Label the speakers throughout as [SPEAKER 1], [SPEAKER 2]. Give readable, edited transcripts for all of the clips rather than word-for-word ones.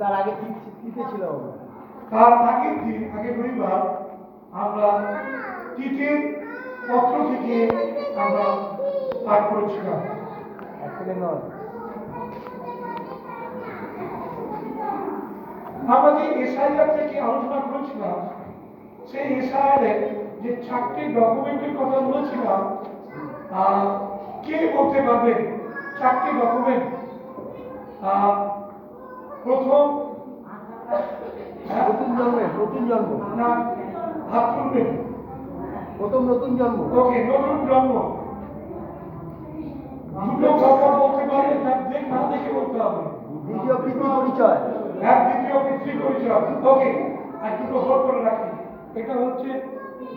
[SPEAKER 1] তার আগে তিথি ছিল,
[SPEAKER 2] তার আগের দিন আগে রবিবার আমরা তিথির পত্র থেকে আমরা পাঠ করেছিলাম। আমরা যে এসআইআর থেকে আলোচনা করেছিলাম, সেই এসআইআর যে 4টি ডকুমেন্টের কথা বলেছিলাম, কে বলতে পারবেন 4টি ডকুমেন্ট? প্রথম
[SPEAKER 1] নতুন জন্ম
[SPEAKER 2] না, হাত তুলবেন।
[SPEAKER 1] প্রথম নতুন জন্ম।
[SPEAKER 2] ওকে, নতুন জন্ম। দুটো কথা বলতে পারলে না দেখে বলতে হবে।
[SPEAKER 1] দ্বিতীয় পিতৃ পরিচয়।
[SPEAKER 2] হ্যাঁ, দ্বিতীয় পিতৃ পরিচয়। ওকে, আর দুটো হোল্ড করে রাখি। এটা হচ্ছে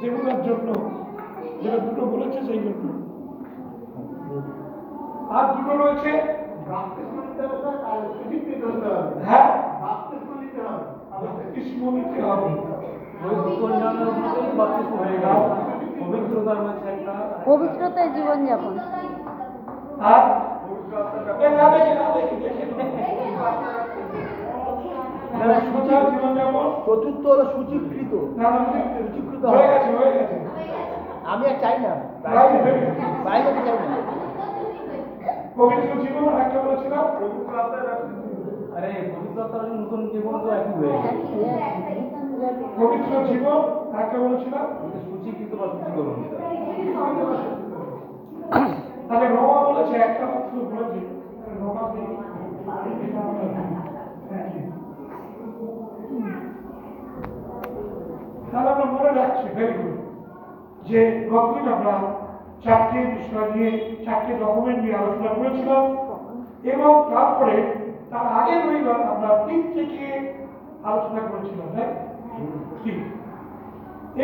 [SPEAKER 2] যেগুলোর জন্য, যেটা দুটো বলেছে সেই জন্য। আর দুটো রয়েছে, হ্যাঁ, বাপ্তিস্ম নিতে হবে।
[SPEAKER 3] পবিত্রতায় জীবনযাপন।
[SPEAKER 2] আর
[SPEAKER 1] চতুর্থ হলো সূচীকৃত।
[SPEAKER 2] হয়ে গেছে, হয়ে গেছে।
[SPEAKER 1] আমি আর চাই না, বাইরে চাই না।
[SPEAKER 2] পবিত্র জীবন একটা বলেছিলাম,
[SPEAKER 4] আরে পবিত্রতা নতুন জীবন তো একই হয়ে গেছে।
[SPEAKER 2] পবিত্র জীবন একটা বলেছিলাম,
[SPEAKER 4] সূচীকৃত বা সূচীকরণ।
[SPEAKER 2] তাহলে রমা বলেছে একটা মাত্র বলেছে, রমা তাহলে আমরা মনে রাখছি, ভেরি গুড, যে গতদিন আমরা 4টি বিষয় নিয়ে 4টি ডকুমেন্ট নিয়ে আলোচনা করেছিলাম, এবং তারপরে তার আগের রবিবার আমরা 3 থেকে আলোচনা করেছিলাম, তাই ঠিক।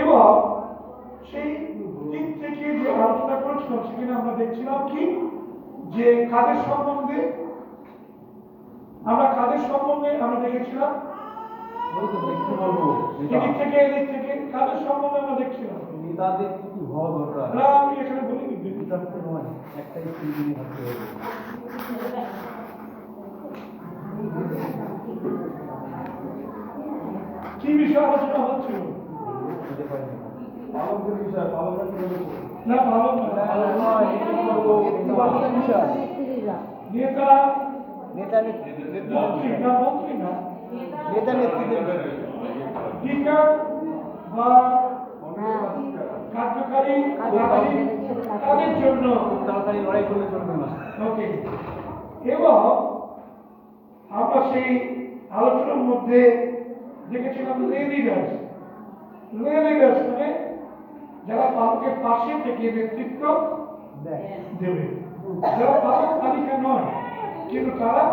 [SPEAKER 2] এবং সেই 3 থেকে যে আলোচনা করেছিলাম সেখানে আমরা দেখছিলাম কি, যে কাদের সম্বন্ধে আমরা দেখেছিলাম, এদিক থেকে কাদের সম্বন্ধে আমরা দেখছিলাম।
[SPEAKER 4] নেতাদের কি হওয়া দরকার?
[SPEAKER 2] না, আমি এখানে বলিনি,
[SPEAKER 4] একটাই সিরিজে থাকতে হবে।
[SPEAKER 2] কি বিষয় আলোচনা হচ্ছিল? না, ভালো নয়। নেতা মন্ত্রী না,
[SPEAKER 1] নেতা নেত্রীদের
[SPEAKER 2] স্পিকার বা কার্যকারী তাদের জন্য
[SPEAKER 4] তাড়াতাড়ি লড়াই করলে চলবে না।
[SPEAKER 2] ওকে, এবং আমরা সেই আলোচনার মধ্যে দেখেছিলাম লে লিডার্স মানে যারা পালকের পাশে থেকে নেতৃত্ব দেবে, যারা পালক তালিকা নয়, কিন্তু তারা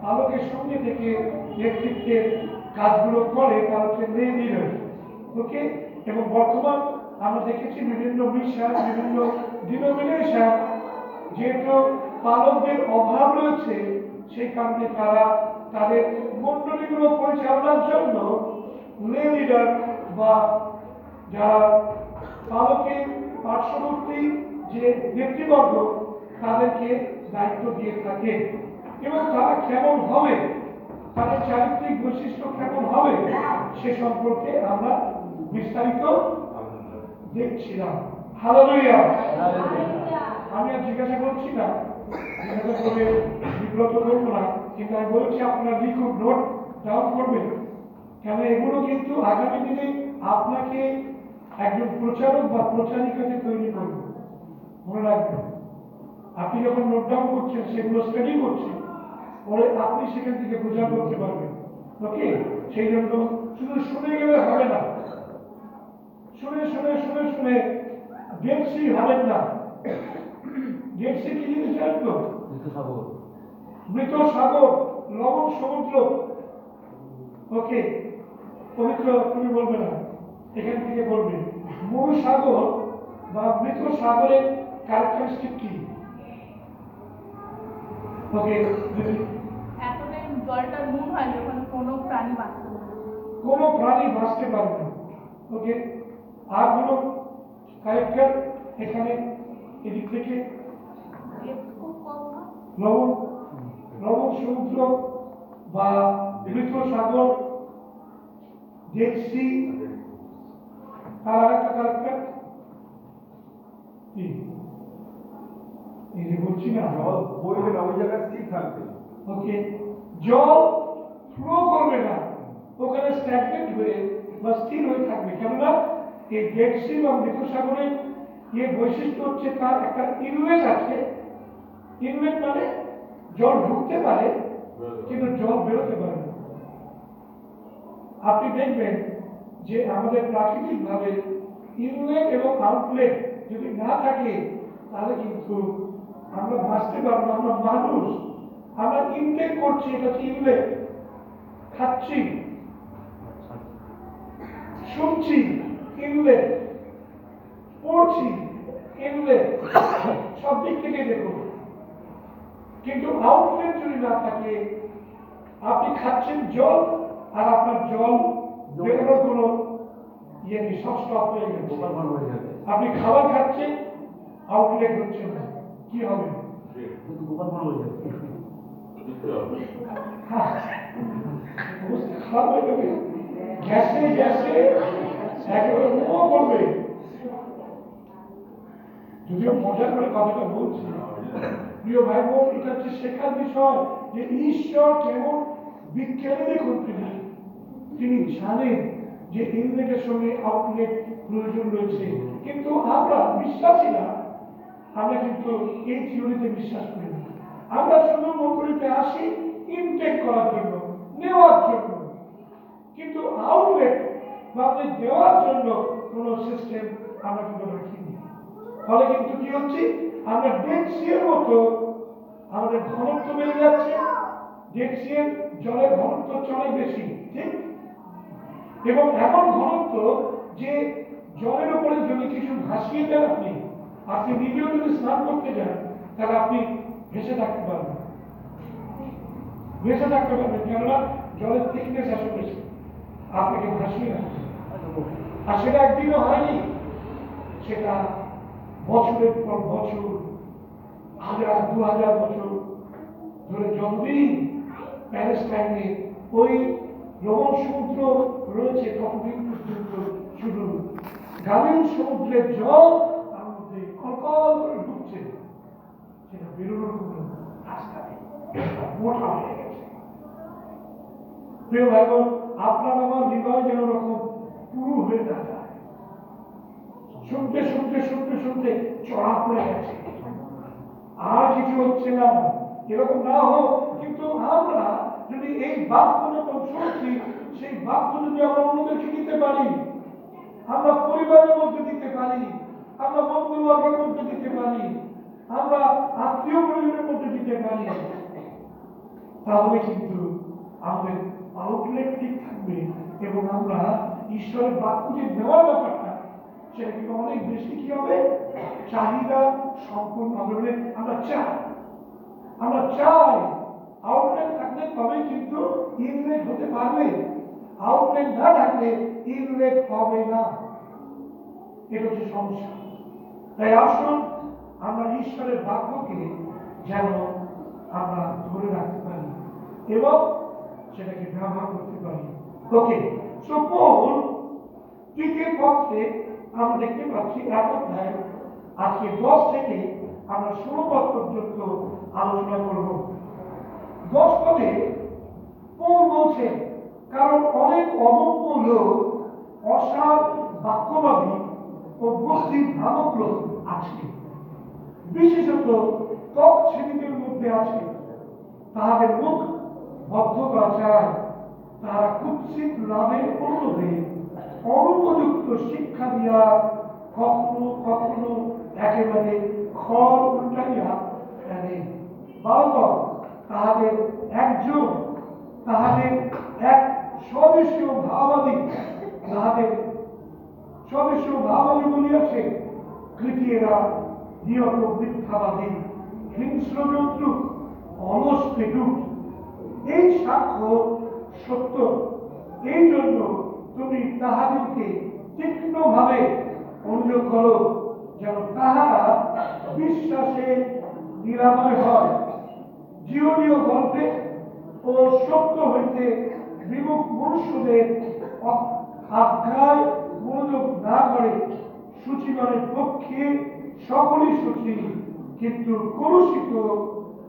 [SPEAKER 2] পালকের সঙ্গে থেকে নেতৃত্বের কাজগুলো করে, তারা হচ্ছে লে লিডার্স। ওকে, এবং বর্তমান আমরা দেখেছি বিভিন্ন মিশন, বিভিন্ন ডিনোমিনেশন, যেহেতু পালকদের অভাব রয়েছে, সেই কারণে তারা তাদের মন্ডলীগুলো পরিচালনার জন্য লে লিডার বা যারা পালকের পার্শ্ববর্তী যে ব্যক্তিবর্গ তাদেরকে দায়িত্ব দিয়ে থাকে, এবং তারা কেমন হবে, তাদের চারিত্রিক বৈশিষ্ট্য কেমন হবে সে সম্পর্কে আমরা বিস্তারিত দেখছিলাম। হালেলুয়া। আমি আর জিজ্ঞাসা করছি না, জিজ্ঞাসা করে বিব্রত করবো না, কিন্তু আমি বলছি আপনারা লিখুন, নোট ডাউন করবেন, কেন এগুলো কিন্তু আগামী দিনে আপনাকে একজন প্রচারক বা প্রচারিকাকে তৈরি করবে। মনে রাখবেন, আপনি যখন নোট ডাউন করছেন, সেগুলো স্টাডি করছেন, পরে আপনি সেখান থেকে প্রচার করতে পারবেন। ওকে, সেই জন্য শুধু শুনে গেলে হবে না, শুনে শুনে শুনে শুনে ডেপসি হবেন না। ডেপসি কি জিনিস জানতো? মৃত সাগর, লবণ সমুদ্র। ওকে, পবিত্র তুমি বলবে না, এখান থেকে বলবে মরু সাগর বা মৃত সাগরের ক্যারেক্টারিস্টিক কি? ওকে,
[SPEAKER 5] এতটাই জলটা নুন হয় যখন কোনো প্রাণী বাঁচতে পারে,
[SPEAKER 2] কোনো প্রাণী বাঁচতে পারবে না। ওকে, আর কোনো ক্যারেক্টার এখানে এদিক থেকে
[SPEAKER 5] খুব কম হয়।
[SPEAKER 2] লবণ সমুদ্র বা মৃত সাগর, ডেড সি, তার একটা ক্যারেক্টার কি এই যে বলছি না,
[SPEAKER 6] জল বইবে না, ওই জায়গায় স্থির থাকবে।
[SPEAKER 2] ওকে, জল ফ্লো করবে না, ওখানে স্ট্যাগনেট হয়ে বা স্থির হয়ে থাকবে। কেননা এই ডেড সি বা মৃত সাগরের বৈশিষ্ট্য হচ্ছে তার একটা ইনলেট আছে। ইনলেট মানে জল ঢুকতে পারে কিন্তু জল বেরোতে পারে না। আপনি দেখবেন যে আমাদের প্রাকৃতিক ভাবে ইনলেট এবং আউটলেট যদি না থাকে তাহলে কিন্তু আমরা বাঁচতে পারবো না। আমরা মানুষ, আমরা ইনটেক করছি, এটা হচ্ছে ইনলেট, খাচ্ছি, শুনছি, ইনলেট, পড়ছি, ইনলেট, সব দিক থেকে দেখুন। কিন্তু আউটলেট যদি না থাকে, আপনি খাচ্ছেন জল আর আপনার জল বেরোনোর কোনো ইয়ে নেই, সব স্টপ হয়ে গেছে। আপনি খাবার খাচ্ছেন, আউটলেট হচ্ছে না, কি হবে? অবস্থা খারাপ হয়ে যাবে, গ্যাসে গ্যাসে একেবারে উপর করবে। যদিও মজা করে কথাটা বলছি, প্রিয় ভাই বোন, এটা হচ্ছে শেখার বিষয় যে ঈশ্বর কেমন বিজ্ঞানী। দেখুন তিনি জানেন যে ইনলেটের সঙ্গে আউটলেট প্রয়োজন রয়েছে। কিন্তু আমরা বিশ্বাসীরা, আমরা কিন্তু এই থিওরিতে বিশ্বাস করি না। আমরা শুধু মন্দিরে আসি ইনটেক করার জন্য, নেওয়ার জন্য, কিন্তু আউটলেট বা দেওয়ার জন্য কোনো সিস্টেম আমরা কিন্তু রাখিনি। ফলে কিন্তু কি হচ্ছে, আমরা ডেড সির মতো আমাদের ঘনত্ব বেড়ে যাচ্ছে। ডেড সির জলের ঘনত্ব অনেক বেশি, ঠিক? এবং এমন ঘনত্ব যে জলের উপরে যদি কিছু ভাসিয়ে দেন, আপনি নিজেও যদি স্নান করতে যান, তাহলে আপনি ভেসে থাকতে পারবেন, ভেসে থাকতে পারবেন। কেননা জলের থিকনেস এত বেশি, আপনাকে ভাসিয়ে রাখবে। আর সেটা একদিনও হয়নি, সেটা বছরের পর বছর, 1000-2000 বছর ধরে যতদিন প্যালেস্টাইনে ওই লবণ সমুদ্র রয়েছে, ততদিন পর্যন্ত শুধু গালিল সমুদ্রের জল তার মধ্যে কলকল করে ঢুকছে, সেটা বেরোনোর কোনো রাস্তা নেই, মোটা হয়ে গেছে। প্রিয় ভাই বোন, আপনার আমার হৃদয় যেন রকম পুরু হয়ে না যায়, শুনতে শুনতে শুনতে শুনতে চড়া পড়ে গেছে, আর কিছু হচ্ছে না, এরকম না হোক। কিন্তু আমরা যদি এই বাক্য যখন শুনছি, সেই বাক্য যদি আমরা অন্যদেরকে দিতে পারি, আমরা পরিবারের মধ্যে দিতে পারি, আমরা বন্ধুবর্গের মধ্যে দিতে পারি, আমরা আত্মীয় পরিবারের মধ্যে দিতে পারি, তাহলে কিন্তু আমাদের আউটলেট ঠিক থাকবে এবং আমরা ঈশ্বরের বাক্যটি নেওয়ার ব্যাপারটা সেটা কিন্তু অনেক বেশি কি হবে, চাহিদা সম্পূর্ণ হবে। আমরা চাই আউটলেট থাকলে তবে কিন্তু ইনলেট হতে পারবে, আউটলেট না থাকলে ইনলেট হবে না। এটা হচ্ছে সমস্যা। তাই আসুন আমরা ঈশ্বরের বাক্যকে যেন আমরা ধরে রাখতে পারি এবং সেটাকে ব্যবহার করতে পারি। ওকে, সো পৌল তৃতীয় পত্রে আমরা দেখতে পাচ্ছি 1 অধ্যায়, আজকে 10 থেকে আমরা 16 পদ পর্যন্ত আলোচনা করব। 10 পদে পৌল বলছেন, কারণ অনেক অদম্য লোক, অসার বাক্যবাদী ও বুদ্ধি ভ্রামক লোক আছে, বিশেষত ত্বক শ্রেণীদের মধ্যে আছে। তাহাদের মুখ বদ্ধ করা চায়, তাহারা কুৎসিত লাভের অনুরোধে অনুপযুক্ত শিক্ষা দিয়া কখনো কখনো একেবারে খড় উল্টাইয়া ফেলে। বারবার তাহাদের একজন, তাহাদের এক স্বদেশীয় ভাবাদী, তাহাদের স্বদেশীয় ভাবাদী বলিয়াছে, কৃতিয়েরা নিয়ত মিথ্যাবাদী, হিংস্র জন্তু, অলস পেটুক। এই সাক্ষ্য সত্য, এই জন্য তুমি তাহাদেরকে তীক্ষ্ণভাবে অনুযোগ করো, যেন তাহারা বিশ্বাসে নিরাময় হয়, জীবনীয় গল্পে ও ও সত্য হইতে বিমুখ মনুষ্যদের আজ্ঞায় মনোযোগ না করে সূচিগণের পক্ষে সকলই সূচি, কিন্তু কলুষিত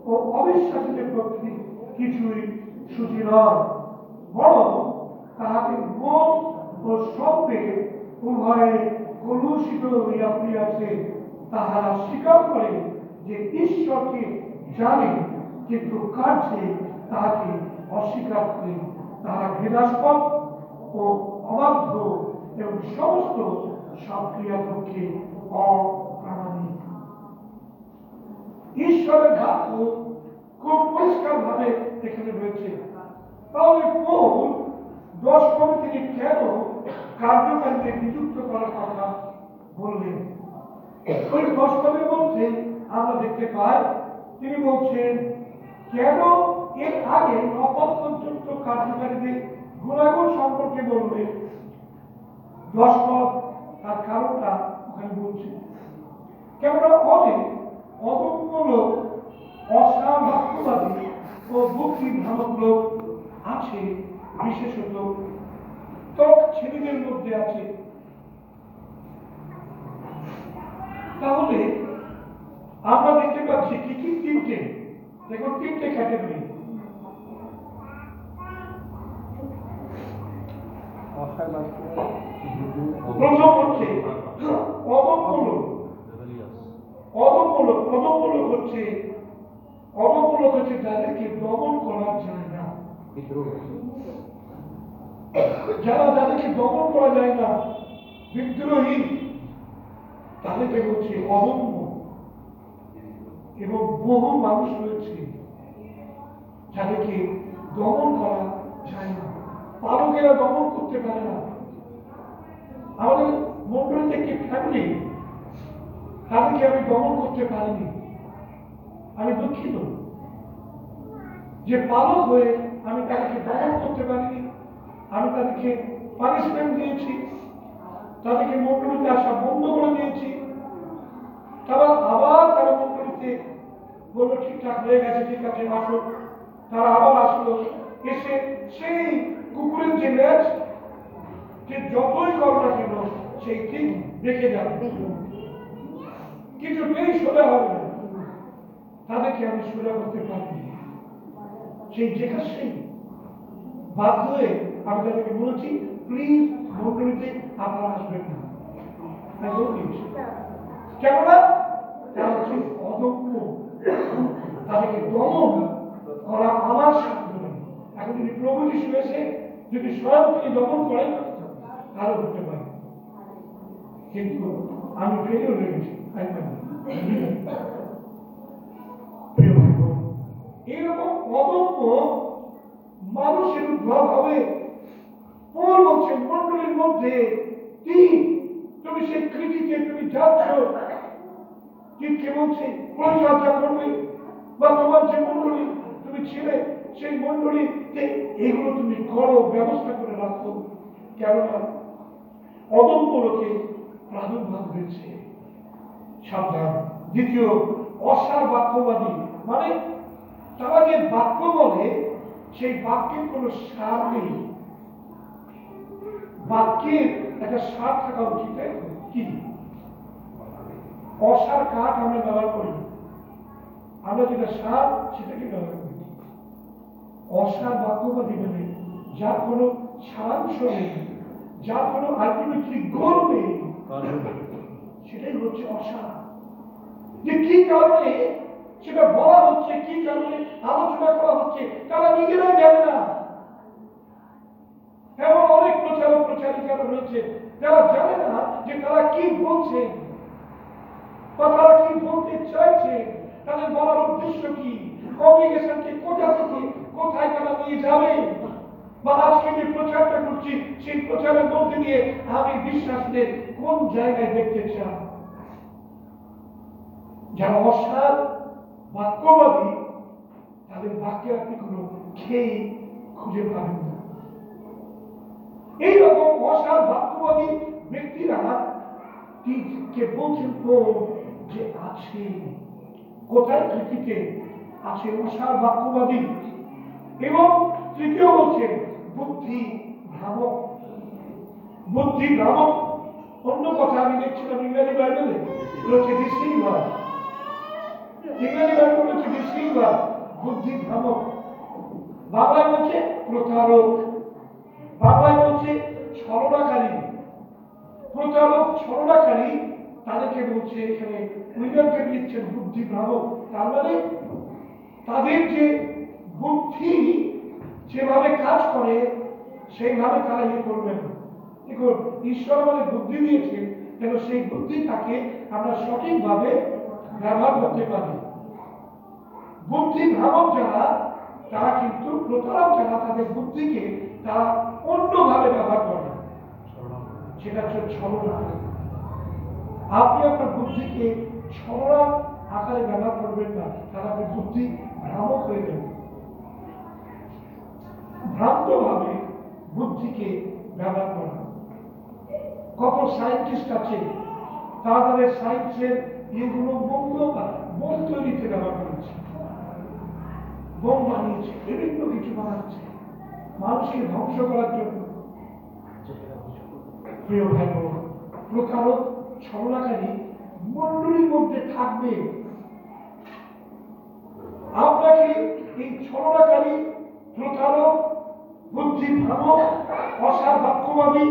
[SPEAKER 2] ও অবিশ্বাসীদের পক্ষে কিছুই সূচি নয়, বরং তাহাদের মন ও সর্বে উভয়ে কলুষিত হইয়া পড়িয়াছে। তাহারা স্বীকার করে যে ঈশ্বরকে জানে, কিন্তু কার্যে তাহাকে অস্বীকার করে। তাহারা ঘৃণাস্পদ ও অবাধ্য এবং সমস্ত সক্রিয় পক্ষে অপ্রামাণিক। ঈশ্বরের বাক্য খুব পরিষ্কার ভাবে এখানে রয়েছে। তাহলে পৌল 10 পদে তিনি কেন কার্যকারীকে নিযুক্ত করার কথা বললেন? ওই 10 পদের মধ্যে আমরা দেখতে পাই তিনি বলছেন কেন এর আগে অপত্যযুক্ত কার্যকারীদের গুণাগুণ সম্পর্কে বললেন। 10 পদ তার কারণটা ওখানে বলছে। কেননা অনেক অদম্য লোক, অসাবাক্যবাদী ও বুদ্ধি ভ্রামক লোক আছে, বিশেষত ত্বক ছেলেদের মধ্যে আছে। তাহলে আমরা দেখতে পাচ্ছি কি কি? তিনটে। দেখুন, তিনটে ক্যাটাগরি। প্রথম হচ্ছে অদম্য লোক। অদম্য লোক হচ্ছে যাদেরকে দমন করা যায় না। যাদেরকে দমন করা যায় না, বিদ্রোহী, তাদেরকে হচ্ছে অদম্য। এবং বহু মানুষ রয়েছে যাদেরকে দমন করা যায় না, পালকেরা দমন করতে পারে না। আমাদের মন্ডলীতে একটি ফ্যামিলি, তাদেরকে আমি দমন করতে পারিনি। আমি দুঃখিত যে পালক হয়ে আমি তাদেরকে দমন করতে পারিনি। আমি তাদেরকে পানিশমেন্ট দিয়েছি, তাদেরকে মন্ডলীতে আসা বন্ধ করে দিয়েছি। তারা আবার তারা মন্ডলীতে বললো ঠিকঠাক হয়ে গেছে, ঠিক আছে আসো। তারা আবার আসলো, এসে সেই কুকুরের যে লেজ, যে যতই করোনা কেন সেই ঠিক রেখে যাবে, কিছুতেই সোজা হবে না। তাদেরকে আমি সোজা করতে পারিনি। সেই যেখানে বাধ্য হয়ে আমি তাদেরকে বলেছি প্লিজ মন্ডলীতে আপনারা আসবেন না। কেননা তারা হচ্ছে অদম্য, তাদেরকে দমন করা আমার সাধ্য নেই। এখন যদি প্রভু যিশু এসে যদি স্বয়ং তিনি দমন করেন আরো হতে পারে, কিন্তু আমি ফেলেও লেগেছি। প্রিয় ভাই বোন, এইরকম অদম্য মানুষের উদ্ভব হবে। পৌল বলছে মন্ডলীর মধ্যে কি তুমি সেই কৃতিতে তুমি যাচ্ছ, কে বলছে পরিচর্যা করবে, বা তোমার যে মন্ডলী তুমি ছিলে সেই মন্ডলীতে এগুলো তুমি করো, ব্যবস্থা করে রাখো। কেননা অদম্য লোকে প্রাদুর্ভাব হয়েছে। সাবধান। দ্বিতীয়, অসার বাক্যবাদী, মানে তারা যে বাক্য বলে সেই বাক্যের কোনো সার নেই। বাক্যের একটা সার থাকা উচিত। কি অসার কাঠ আমরা ব্যবহার করি, আমরা যেটা সার সেটাকে ব্যবহার করি। অসার বাক্যবাদী মানে যার কোনো সারাংশ নেই, যার কোনো আলটিমেটলি গোল নেই, সেটাই হচ্ছে অসার। যে কি কারণে সেটা বলা হচ্ছে, কি কারণে আলোচনা করা হচ্ছে, তারা নিজেরাই জানে না। এমন অনেক প্রচারক প্রচারিকারা রয়েছে যারা জানে না যে তারা কি বলছে বা তারা কি বলতে চাইছে, তাদের বলার উদ্দেশ্য কি, কমিউনিকেশনকে কোথা থেকে কোথায় তারা নিয়ে যাবে, বা আজকে যে প্রচারটা করছি সেই প্রচারের মধ্যে দিয়ে আমি বিশ্বাসীদের কোন জায়গায় দেখতে চাই। যারা অসার বাক্যবাদী তাদের বাক্যে আপনি কোনো খেয়ে খুঁজে পাবেন না। এইরকম অসার বাক্যবাদী ব্যক্তিরা কে বলছেন যে আছে কোথায় কৃতিতে আছে অসার বাক্যবাদী। এবং তৃতীয় বলছেন বুদ্ধি ভ্রামক। বুদ্ধি ভ্রামক অন্য কথা আমি দেখছিলাম ইংরেজি বাইবেলে হচ্ছে ডিসিভার, ইংরেজি বাইবেল হচ্ছে ডিসিভার, বুদ্ধি ভ্রামক। বাংলায় বলছে প্রতারক, বাংলায় বলছে ছলনাকারী। প্রতারক ছলনাকারী তাদেরকে বলছে এখানে উইলিয়ামকে লিখছেন বুদ্ধি ভ্রামক। তার মানে তাদের যে বুদ্ধি যেভাবে কাজ করে সেইভাবে তারা ইয়ে করবেন। দেখুন ঈশ্বর আমাদের বুদ্ধি দিয়েছেন যেন সেই বুদ্ধিটাকে আমরা সঠিকভাবে ব্যবহার করতে পারি। বুদ্ধি ভ্রামক যারা তারা কিন্তু প্রতারক যারা তাদের বুদ্ধিকে তারা অন্যভাবে ব্যবহার করে, সেটা হচ্ছে ছলনা। আপনি আপনার বুদ্ধিকে ছলনা আকারে ব্যবহার করবেন না, তাহলে আপনার বুদ্ধি ভ্রামক হয়ে যাবে। ভ্রান্তভাবে বুদ্ধিকে ব্যবহার করা। কত সায়েন্টিস্ট আছে তারা তাদের সায়েন্সের এগুলো বোম তৈরিতে ব্যবহার করেছে, বোম বানিয়েছে, বিভিন্ন কিছু বানাচ্ছে মানুষকে ধ্বংস করার জন্য। প্রিয় ভাই বোন, প্রতারক ছলনাকারী মন্ডলীর মধ্যে থাকবে। আপনাকে এই ছলনাকারী, প্রতারক, বুদ্ধি ভ্রামক, অসার বাক্যবাদী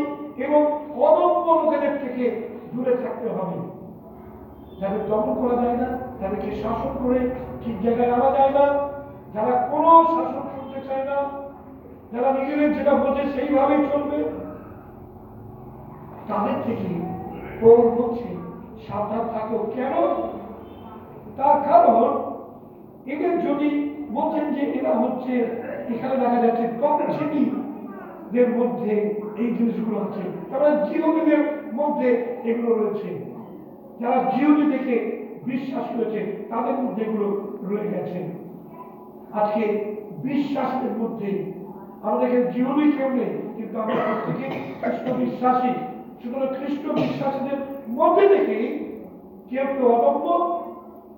[SPEAKER 2] এবং অদম্য লোকেদের থেকে দূরে থাকতে হবে। যাদের দমন করা যায় না, তাদেরকে শাসন করে ঠিক জায়গায় আনা যায় না, যারা কোনো শাসন করতে চায় না, যারা নিজেদের যেটা বোঝে সেইভাবেই চলবে, তাদের থেকে পৌর বলছে সাবধান থাকো। কেন? তার কারণ এদের যদি বলছেন যে এরা হচ্ছে, এখানে দেখা যাচ্ছে কম শ্রেণীদের মধ্যে এই জিনিসগুলো আছে, তারা জিওদের মধ্যে এগুলো রয়েছে, যারা জিওদি থেকে বিশ্বাস করেছে তাদের মধ্যে এগুলো রয়ে গেছে। আজকে বিশ্বাসের মধ্যে আমাদের জিওদি কেউ নেই, কিন্তু আমরা প্রত্যেকে খ্রিস্ট বিশ্বাসী। সুতরাং খ্রিস্ট বিশ্বাসীদের মধ্যে থেকেই কেউ কেউ অদম্য,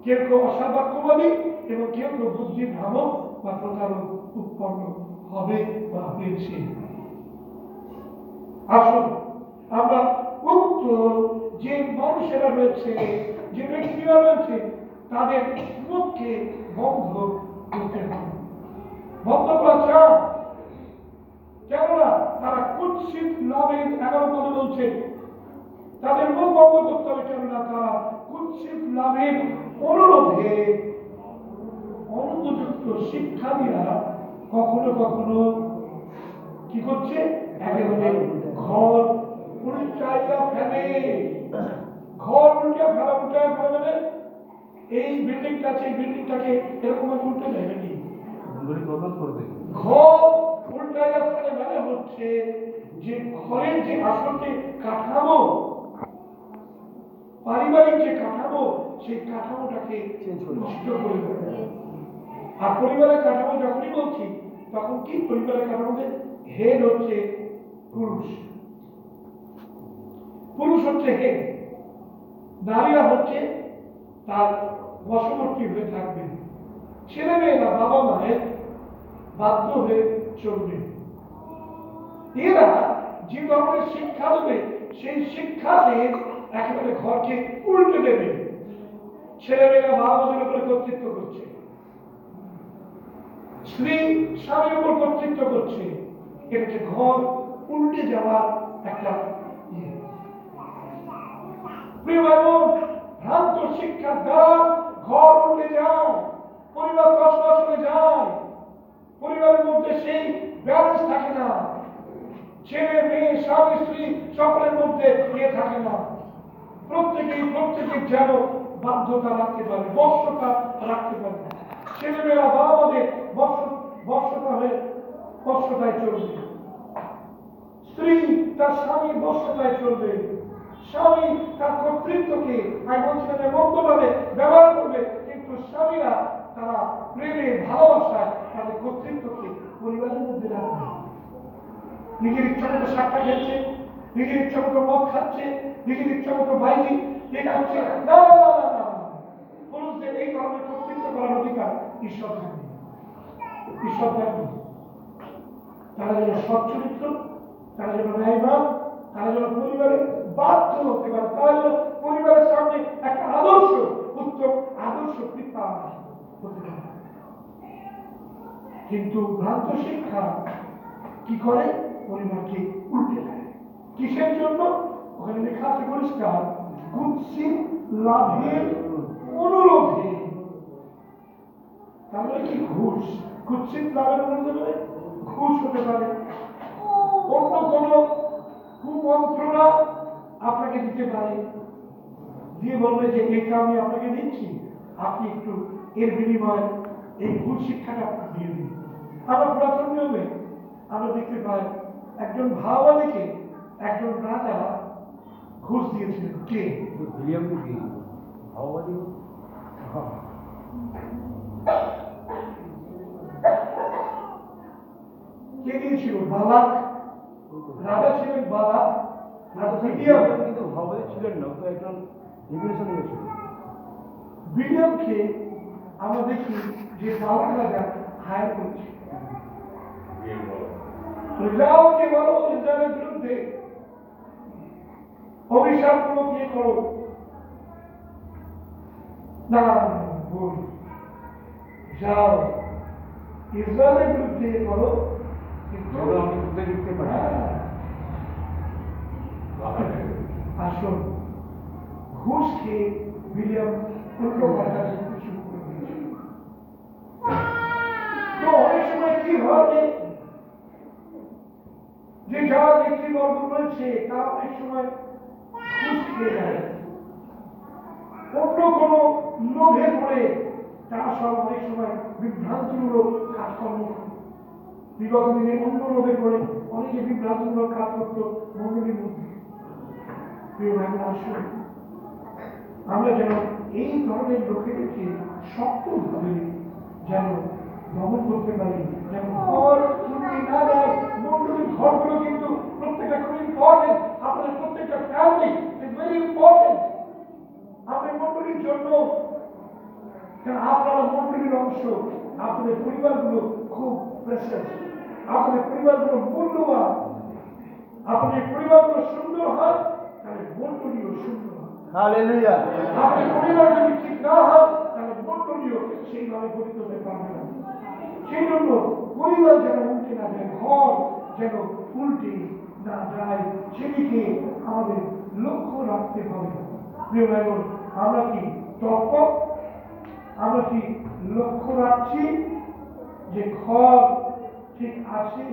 [SPEAKER 2] কেউ কেউ অসাবাক্যবাদী এবং কেউ কেউ বুদ্ধি ভ্রামক বা প্রতারক উৎপন্ন হবে বা হয়েছে। আসুন আমরা উক্ত যে মানুষেরা রয়েছে, যে ব্যক্তিরা রয়েছে, তাদের মুখকে বন্ধ করতে হবে। বন্ধ করা চান, কেননা তারা কুৎসিত লাভের 11 পদে বলছে তাদের মুখ বন্ধ করতে হবে, কেননা তারা কুৎসিত লাভের অনুরোধে অনুপযুক্ত শিক্ষা দিয়া কখনো কখনো কি করছে, একেবারে ঘর উল্টাইয়া ফেলে। ঘর উল্টাইয়া ফেলা, উল্টাইয়া ফেলা মানে এই বিল্ডিংটা আছে, এই বিল্ডিংটাকে এরকম উল্টে দেয় নাকি? ঘর উল্টাইয়া ফেলে মানে হচ্ছে যে ঘরের যে আসল যে কাঠামো, পারিবারিক যে কাঠামো, সেই কাঠামোটাকে নষ্ট করে দেবে। আর পরিবারের কাঠামো যখনই বলছি তখন কি, পরিবারের কাঠামোতে হেড হচ্ছে পুরুষ, পুরুষ হচ্ছে হেড, নারীরা হচ্ছে তার বশবর্তী হয়ে থাকবে। ছেলে মেয়েরা বাবা মায়ের বাধ্য হয়ে চলবে। এরা যে ধরনের শিক্ষা দেবে সেই শিক্ষাতে একেবারে ঘরকে উল্টে দেবে। ছেলে মেয়েরা বাবা মায়ের উপরে কর্তৃত্ব করছে, স্ত্রী স্বামীর উপর কর্তৃত্ব করছে। এটা হচ্ছে ঘর উল্টে যাওয়ার একটা প্রিয় ভাই বোন, ভ্রান্ত শিক্ষার দ্বারা ঘর উল্টে যায়, পরিবার কষ্ট চলে যায়, পরিবারের মধ্যে সেই ব্যালেন্স থাকে না, ছেলে মেয়ে স্বামী স্ত্রী সকলের মধ্যে ইয়ে থাকে না। প্রত্যেকের যেন বাধ্যতা রাখতে পারে, বশ্যতা রাখতে পারে। ছেলে মেয়েরা বাবা মাদের বশ্যতা হয়ে বশ্যতায় চলবে, স্ত্রী তার স্বামীর বশ্যতায় চলবে, স্বামী তার কর্তৃত্বকে আমি বলছিলাম মন্দভাবে ব্যবহার করবে, কিন্তু স্বামীরা তারা প্রেমে ভালোবাসায় তাদের কর্তৃত্বকে পরিবারের মধ্যে রাখবে। নিজের ইচ্ছা মতো সাক্ষা খেলছে, নিজের ইচ্ছা মতো মদ খাচ্ছে, নিজের ইচ্ছা মতো বাইরে এটা হচ্ছে না। পুরুষদের এই ধরনের কর্তৃত্ব করার অধিকার ঈশ্বর থাকবে, ঈশ্বর থাকবে। তারা যেন সচ্চরিত্র, তারা যেন ন্যায়বান, তারা যেন পরিবারে বাধ্য হতে পারে, তারা যেন পরিবারের সামনে একটা আদর্শ, উত্তম আদর্শ পিতা হতে পারে। কিন্তু ভ্রান্ত শিক্ষা কি করে? পরিবারকে উল্টে দেয়। কিসের জন্য? ওখানে লেখা আছে পরিষ্কার, কুৎসিত লাভের অনুরোধে। তাহলে কি ঘুষ? কুৎসিত লাভের অনুরোধে ঘুষ হতে পারে, অন্য কোনো কুমন্ত্রণা আপনাকে দিতে পারে, দিয়ে বলবে যে এটা আমি আপনাকে দিচ্ছি, আপনি একটু এর বিনিময়ে এই ভুল শিক্ষাটা দিয়ে দিন। আমরা পুরাতন নিয়মে আমরা দেখতে পাই একজন ভাওয়ালিকে একজন রাজা ঘুষ দিয়েছিলেন। কে?
[SPEAKER 4] উইলিয়ামকে দিয়েছিল ভাওবাদী।
[SPEAKER 2] কে দিয়েছিল? বালাক। রাজা ছিলেন বালাক, আর উইলিয়াম
[SPEAKER 4] কিন্তু ভাওবাদী ছিলেন না, তো একজন রেগুলেশন হয়েছিল।
[SPEAKER 2] উইলিয়ামকে আমরা দেখি যে বালাক রাজা হায়ার করেছে, যাও কে বলো ইসরায়েলের বিরুদ্ধে অভিশাপ গুলো কি করো না, ভুল, যাও ইসরায়েলের বিরুদ্ধে করো, কিন্তু
[SPEAKER 4] আমি বুঝতে লিখতে পারি।
[SPEAKER 2] আসুন, ঘুষ খেয়ে উইলিয়াম উল্টো পাল্টা করতে শুরু করে দিয়েছিল। তো অনেক সময় কি হয় যে যারা নেতৃবর্গ রয়েছে তারা অনেক সময় ঘুষ খেয়ে যায়, অন্য কোনো লোভে পড়ে তারা সব অনেক সময় বিভ্রান্তিমূলক কাজকর্ম করে। বিগত দিনে অন্য লোভে পড়ে অনেকে বিভ্রান্তিমূলক কাজ করতো মন্ডলীর মধ্যে। আসুন, আমরা যেন এই ধরনের লোকেদেরকে শক্তভাবে যেন দমন করতে পারি, যেন ঘর চুরি না দেয়। মন্ডলীর ঘরগুলো কিন্তু প্রত্যেকটা খুব ইম্পর্টেন্ট, আপনাদের প্রত্যেকটা ফ্যামিলি ইজ ভেরি ইম্পর্টেন্ট আপনার মন্ডলীর জন্য, কারণ আপনারা মন্ডলীর অংশ। আপনাদের পরিবারগুলো খুব প্রেসিয়াস, আপনাদের পরিবারগুলো মূল্যবান। আপনাদের পরিবারগুলো সুন্দর হয় তাহলে মন্ডলীও সুন্দর হয়।
[SPEAKER 1] হালেলুয়া।
[SPEAKER 2] আপনার পরিবার যদি ঠিক না হয় তাহলে মন্ডলীও সেইভাবে গঠিত হতে পারবে না। সেই জন্য পরিবার যেন উল্টে না যায়, ঘর যেন উল্টে না যায়, সেদিকে আমাদের লক্ষ্য রাখতে হবে। প্রিয় ভাই বোন, আমরা কি তৎপর? আমরা কি লক্ষ্য রাখছি যে ঘর ঠিক আছে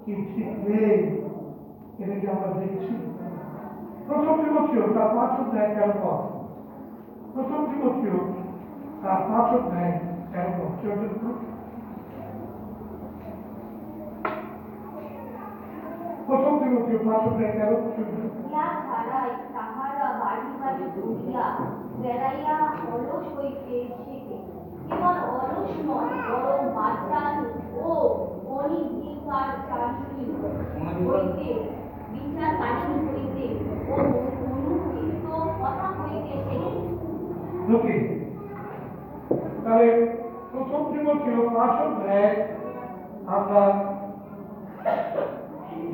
[SPEAKER 2] কি ঠিক নেই? এটা কি আমরা দেখছি? প্রথম তিমথিও তার 5 অধ্যায় 13 পদ, প্রথম তিমথিও তার 5 অধ্যায় 13 পদ। প্রথম তিমথিও 5 অধ্যায় 13 পদ।
[SPEAKER 7] ইহা ছাড়াই তাহারা বাড়ি বাড়ি ঘুরিয়া বেড়াইয়া অলস হইতে শেখে। কেবল অলস নয়, বরং বাচাল ও অনির্বিকারচারী হইতে, বিচারকারী হইতে ও অনুচিত কথা হইতে শেখে।
[SPEAKER 2] ওকে, তাহলে প্রথম তিমথিও 5 অধ্যায় আমরা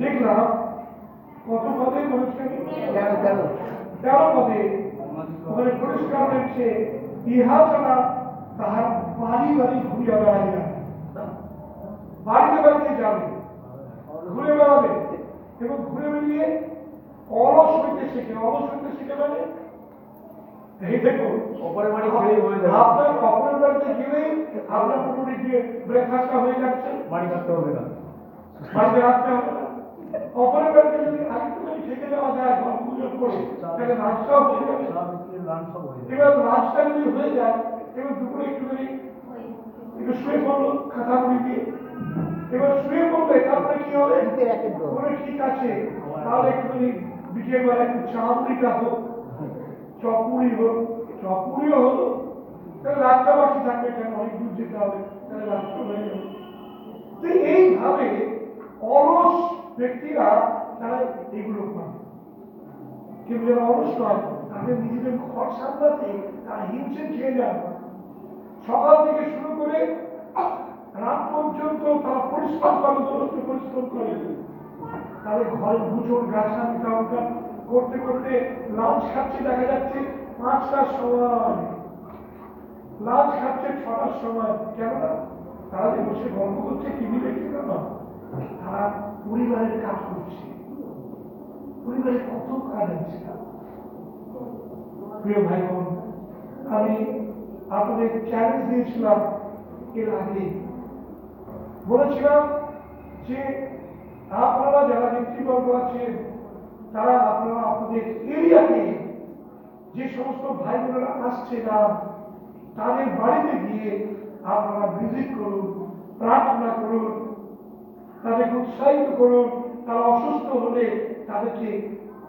[SPEAKER 2] দেখলাম কত পদে বলেছে? 13 পদে। ওখানে পরিষ্কার হয়েছে ইহা ছাড়া তাহার বাড়ি বাড়ি ঘুরিয়া বেড়াইয়া, বাড়িতে বাড়িতে যাবে, ঘুরে বেড়াবে এবং ঘুরে বেরিয়ে অলস হইতে শেখে। অলস হইতে শেখে মানে এই দেখুন,
[SPEAKER 4] অপরের বাড়ি গেলেই হয়ে যাবে।
[SPEAKER 2] আপনার অপরের বাড়িতে গেলেই আপনার মোটামুটি গিয়ে ব্রেকফাস্টটা হয়ে যাচ্ছে,
[SPEAKER 4] বাড়ি থাকতে হবে না,
[SPEAKER 2] বাড়িতে রাখতে হবে না। অপরের বাড়িতে যদি আরেকটুখানি থেকে যাওয়া যায় গল্প গুজব করে, তাহলে রাতটাও হয়ে যাবে।
[SPEAKER 4] লাঞ্চ সব হয়ে যাবে।
[SPEAKER 2] এবার রাতটা যদি হয়ে যায়, এবার দুপুরে একটুখানি একটু শুয়ে পড়লো খাতা মুড়ি দিয়ে, এবার শুয়ে পড়লে তারপরে কি হবে? মনে ঠিক আছে, তাহলে একটুখানি বিকেলবেলা একটু চা মুড়িটা হোক, চপুরি হোক, চপুরিও হলো, তাহলে রাতটা বাকি থাকবে কেন? অনেক দূর যেতে হবে, তাহলে রাতটা হয়ে যাবে। তো এইভাবে অলস ব্যক্তিরা তারা এগুলো করে। কিন্তু যারা অলস নয়, তাদের নিজেদের ঘর সামলাতে তারা হিমশিম খেয়ে যায়। সকাল থেকে শুরু করে রাত পর্যন্ত তারা পরিশ্রম করে, দৌড়তে পরিশ্রম করে, তাদের ঘরে দুজন গাছা উঠা করতে করতে লাঞ্চ খাচ্ছে, দেখা যাচ্ছে 5টার সময়, লাঞ্চ খাচ্ছে 6টার সময়। কেননা তারা যে বসে গল্প করছে, টিভি দেখছে না, তারা পরিবারের কাজ করছে, পরিবারের কত কাজ আছে। প্রিয় ভাই বোন, আমি আপনাদের চ্যালেঞ্জ দিয়েছিলাম এর আগে, বলেছিলাম যে আপনারা যারা নেতৃবর্গ আছেন, তারা আপনারা আপনাদের এরিয়াতে যে সমস্ত ভাই বোনেরা আসছে না, তাদের বাড়িতে গিয়ে আপনারা ভিজিট করুন, প্রার্থনা করুন, তাদেরকে উৎসাহিত করুন। তারা অসুস্থ হলে তাদেরকে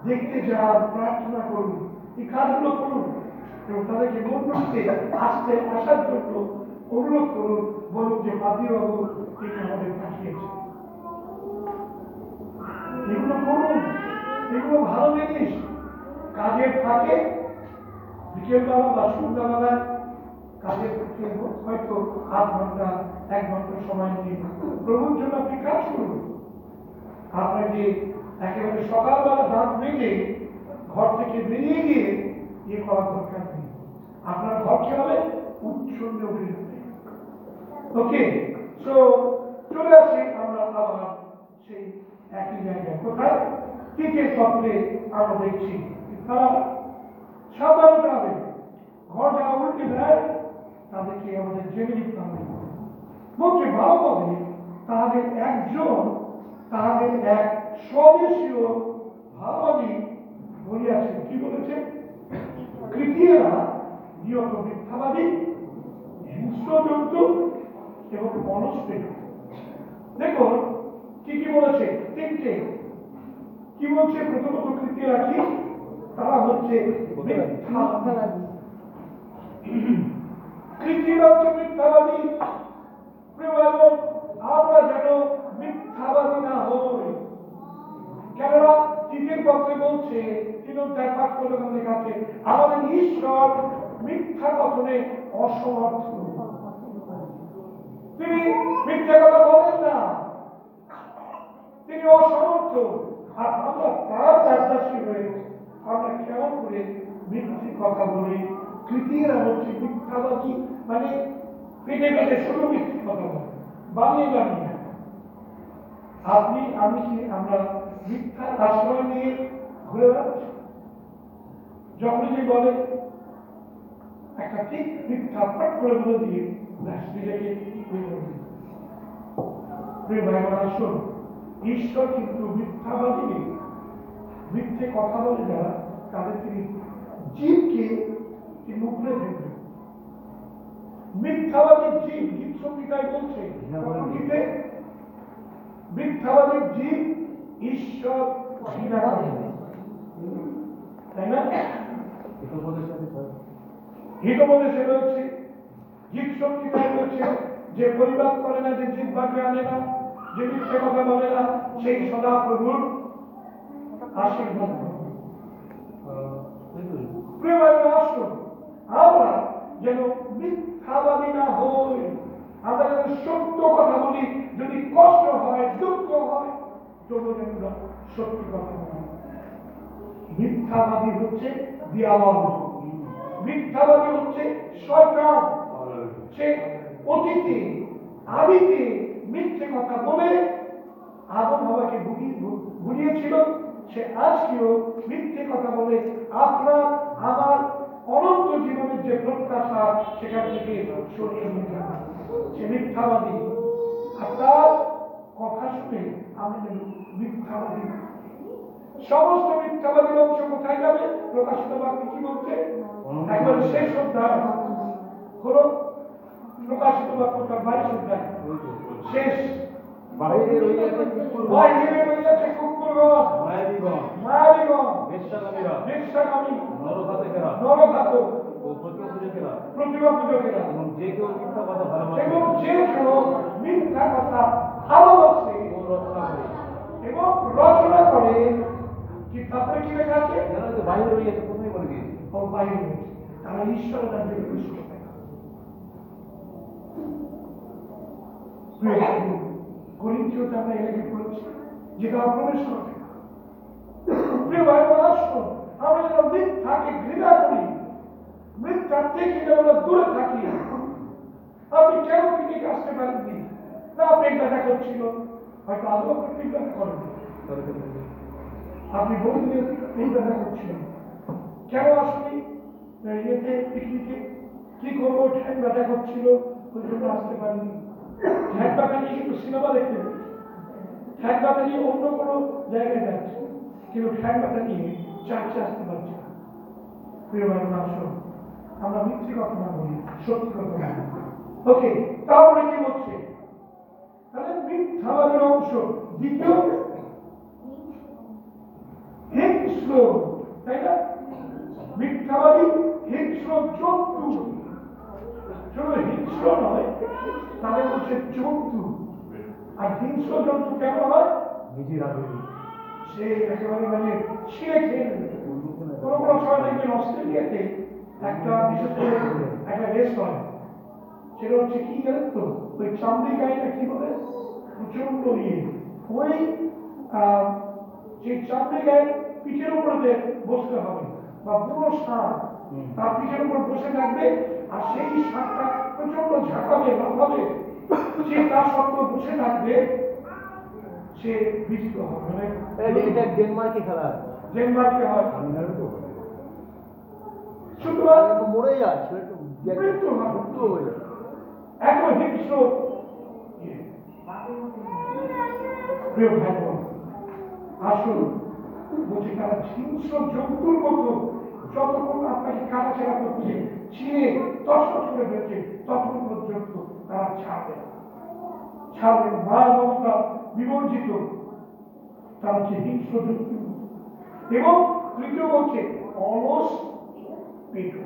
[SPEAKER 2] দেখতে যান, প্রার্থনা করুন, এই কাজগুলো করুন এবং তাদেরকে মন্দিরে আসার জন্য অনুরোধ করুন। বলুন যে মাদিবাবু তিনি আমাদের পাঠিয়েছেন। এগুলো করুন, এগুলো ভালো জিনিস। কাজের ফাঁকে বিকেলবেলা বা সন্ধ্যাবেলায় কাজের ফাঁকে হয়তো 8 ঘন্টা 1 ঘন্টা সময় নিয়ে প্রভুর জন্য আপনি কাজ করুন। আপনাকে একেবারে সকালবেলা দাঁত ভেঙে ঘর থেকে বেরিয়ে গিয়ে ইয়ে করার দরকার নেই। আপনার ঘর কি হবে? উচ্ছন্নে উঠে যাবে। ওকে, সো চলে আসি আমরা আবার সেই একই জায়গায়। কোথায়? 3 পত্রে আমরা দেখছি তারা সাবধান হতে হবে। ঘর যারা উল্টে দেয় তাদেরকে আমাদের জেনে নিতে হবে। বলছে ভালো পদে তাদের একজন, তাদের এক স্বদেশীয় ভাবাদী বলিয়াছে। কি বলেছে? ক্রিটিয়েরা নিয়ত মিথ্যাবাদী, হিংস্রজন্তু এবং অলসপ্রিয়। দেখুন কি কি বলেছে, 3টে। কি বলছে? প্রথমত ক্রিটিয়েরা কি? তারা হচ্ছে মিথ্যাবাদী। ক্রিটিয়েরা হচ্ছে মিথ্যাবাদী। আমরা যেন মিথ্যাবাদী না হই। কেননা 3 পত্রে বলছে, 3 অধ্যায় 5 পদ লেখা আছে, আমাদের ঈশ্বর মিথ্যা কথনে অসমর্থ। তিনি মিথ্যা কথা বলেন না, তিনি অসমর্থ। আর আমরা তার চাষবাসী হয়ে আমরা কেমন করে মিথ্যে কথা বলি? ক্রিটিয়েরা হচ্ছে মিথ্যাবাদী, মানে পেটে পেটে শুধু মিথ্যে কথা বলে, বানিয়ে বানিয়ে। আপনি আমি কি আমরা মিথ্যার আশ্রয় নিয়ে ঘুরে বেড়াচ্ছি? যখনই যে বলে একটা ঠিক মিথ্যা পাঠ করে বলে দিয়ে নিজেকে আসুন। ঈশ্বর কিন্তু মিথ্যাবাদী নেই। মিথ্যে কথা বলে যারা, তাদের তিনি জীবকে তিনি উপরে ফেলবেন। মিথ্যাবাদী জীব, গীত সংহিতায় বলছে, মিথ্যাবাদী জীব ঈশ্বর ঘৃণা করে, তাই না? হিতোপদেশে রয়েছে, গীত সংহিতায় রয়েছে, যে পরিবাদ করে না, যে জিহ্বাকে আনে না, যে মিথ্যে কথা বলে না, সেই সদা প্রভুর আশীর্বাদ। আসুন আমরা যেন মিথ্যাবাদী না হই। আমরা যেন সত্য কথা বলি, যদি কষ্ট হয়, দুঃখ হয়, তবু যেন সত্যি কথা বলি। মিথ্যাবাদী হচ্ছে দিয়াবল, মিথ্যাবাদী হচ্ছে শয়তান। সে অতীতে আদিতে মিথ্যে কথা বলে আদম হাওয়াকে ভুলিয়েছিল, সে আজকেও মিথ্যে কথা বলে আপনার আমার অনন্ত জীবনের যে প্রত্যাশা সেখান থেকে সরিয়ে নিয়ে যাবে। সে মিথ্যাবাদী। আর তার কথা শুনে আমি মিথ্যাবাদী। সমস্ত মিথ্যাবাদীর অংশ কোথায় যাবে? প্রকাশিত বাক্যে কি বলছে? একবারে শেষ অধ্যায় হলো প্রকাশিত বাক্য, তার 22 অধ্যায় শেষ।
[SPEAKER 4] বাহিরে রইয়াছে কুকুরগণ,
[SPEAKER 2] বাহিরে রইয়াছে কুকুরগণ, মায়াবীগণ, বেশ্যাগামী,
[SPEAKER 4] নরঘাতকেরা, ও প্রতিমা পূজকেরা, এবং যে কেউ মিথ্যা কথা ভালোবাসে
[SPEAKER 2] ও রচনা করে। কি তারপরে কি লেখা আছে?
[SPEAKER 4] বাহিরে রইয়াছে, প্রথমে বলে দিয়েছে,
[SPEAKER 2] তারা ঈশ্বরের রাজ্যে প্রবেশ করবে। করিন্থীয়তে আমরা এর আগে পড়েছি যেটা প্রবেশ করতে প্রিয় ভাই বোনেরা, আসুন আমরা যেন মিথ্যাকে ঘৃণা করি, মিথ্যার থেকে যেন আমরা দূরে থাকি। আপনি কেন পিকনিকে আসতে পারেননি? না, পেট ব্যথা করছিল, হয়তো আদৌ আপনি পেট ব্যথা করেন, আপনি বললেন পেট ব্যথা করছিল, কেন আসুনি ইয়েতে পিকনিকে? কি করবো, ঠ্যাং ব্যথা করছিল, ওই জন্য আসতে পারিনি। ঠ্যাং ব্যথা নিয়ে কিন্তু সিনেমা দেখতে যাচ্ছে, ঠ্যাং ব্যথা নিয়ে অন্য কোনো জায়গায় যাচ্ছে, কিন্তু ঠ্যাং ব্যথা নিয়ে চার্চে আসতে পারছে না। প্রিয় ভাই আসুন আমরা মিথ্যে কথা না বলি, সত্যি কথা বলি। ওকে, তাহলে কি বলছে? তাহলে মিথ্যাবাদের অংশ দ্বিতীয় হিংস্র, তাই না? মিথ্যাবাদী হিংস্র জন্তু, শুধু হিংস্র নয়, তাদের হচ্ছে জন্তু। আর হিংস্র জন্তু কেমন হয়? সে একেবারে মানে ছিঁড়ে খেয়ে নেবে। কোনো কোনো সময় দেখবেন অস্ট্রেলিয়াতে একটা বিশেষ করে একটা রেস হয়, সেটা হচ্ছে কি জানেন তো, ওই চামড়ি গাড়িটা কি বলে, প্রচন্ড ইয়ে, ওই যে চামড়ি গায়ে পিঠের উপরে বসতে হবে, বা পুরো ষাঁড় তার পিঠের উপর বসে থাকবে, আর সেই ষাঁড়টা প্রচন্ড ঝাঁকাবে লাফাবে, যে তার সত্ত্বেও বসে থাকবে, সে বিজিত হবে। মানে
[SPEAKER 1] এটা ডেনমার্কে খেলা হয়,
[SPEAKER 2] ডেনমার্কে হয়। সুতরাং
[SPEAKER 1] মরে যায়,
[SPEAKER 2] মৃত্যু হয়,
[SPEAKER 1] মৃত্যু হয়ে যায়।
[SPEAKER 2] এত হিংস্র। প্রিয় ভাই বোন, আসুন বলছি তারা হিংস্র জন্তুর মতো যতক্ষণ আপনাকে কাটাছেড়া করছে, ছিঁড়ে তছনছ করে ফেলছে, ততক্ষণ পর্যন্ত তারা ছাড়বে না, ছাড়বে না। মায়া মমতা বিবর্জিত, তারা হচ্ছে হিংস্র জন্তু। এবং তৃতীয় বলছে অলস পেটু।